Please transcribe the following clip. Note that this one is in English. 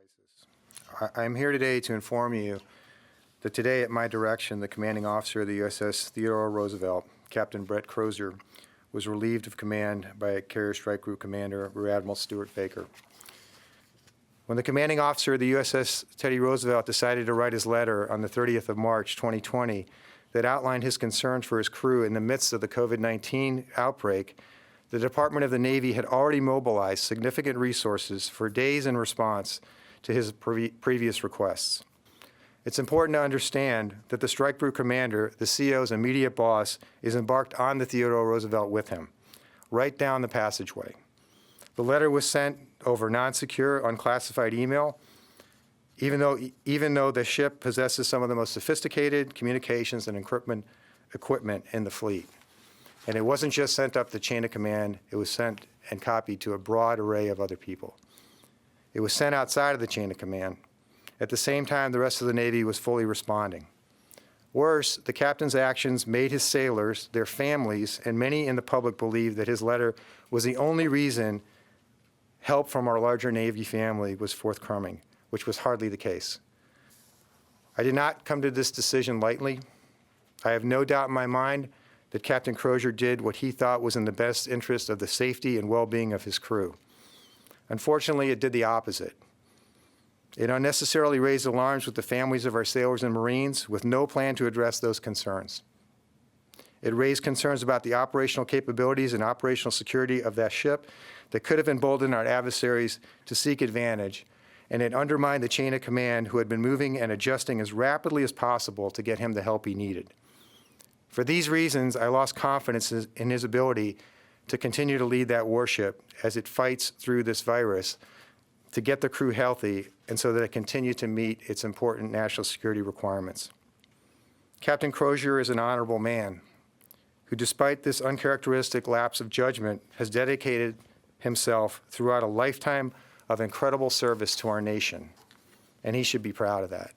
crisis. I am here today to inform you that today, at my direction, the commanding officer of the USS Theodore Roosevelt, Captain Brett Crozier, was relieved of command by Carrier Strike Group Commander Rear Admiral Stuart Baker. When the commanding officer of the USS Teddy Roosevelt decided to write his letter on the 30th of March, 2020, that outlined his concerns for his crew in the midst of the COVID-19 outbreak, the Department of the Navy had already mobilized significant resources for days in response to his previous requests. It's important to understand that the Strike Group Commander, the CO's immediate boss, is embarked on the Theodore Roosevelt with him, right down the passageway. The letter was sent over non-secure, unclassified email, even though the ship possesses some of the most sophisticated communications and equipment in the fleet. And it wasn't just sent up the chain of command, it was sent and copied to a broad array of other people. It was sent outside of the chain of command. At the same time, the rest of the Navy was fully responding. Worse, the captain's actions made his sailors, their families, and many in the public believe that his letter was the only reason help from our larger Navy family was forthcoming, which was hardly the case. I did not come to this decision lightly. I have no doubt in my mind that Captain Crozier did what he thought was in the best interest of the safety and well-being of his crew. Unfortunately, it did the opposite. It unnecessarily raised alarms with the families of our sailors and Marines with no plan to address those concerns. It raised concerns about the operational capabilities and operational security of that ship that could have emboldened our adversaries to seek advantage, and it undermined the chain of command who had been moving and adjusting as rapidly as possible to get him the help he needed. For these reasons, I lost confidence in his ability to continue to lead that warship as it fights through this virus to get the crew healthy and so that it continues to meet its important national security requirements. Captain Crozier is an honorable man who, despite this uncharacteristic lapse of judgment, has dedicated himself throughout a lifetime of incredible service to our nation, and he should be proud of that.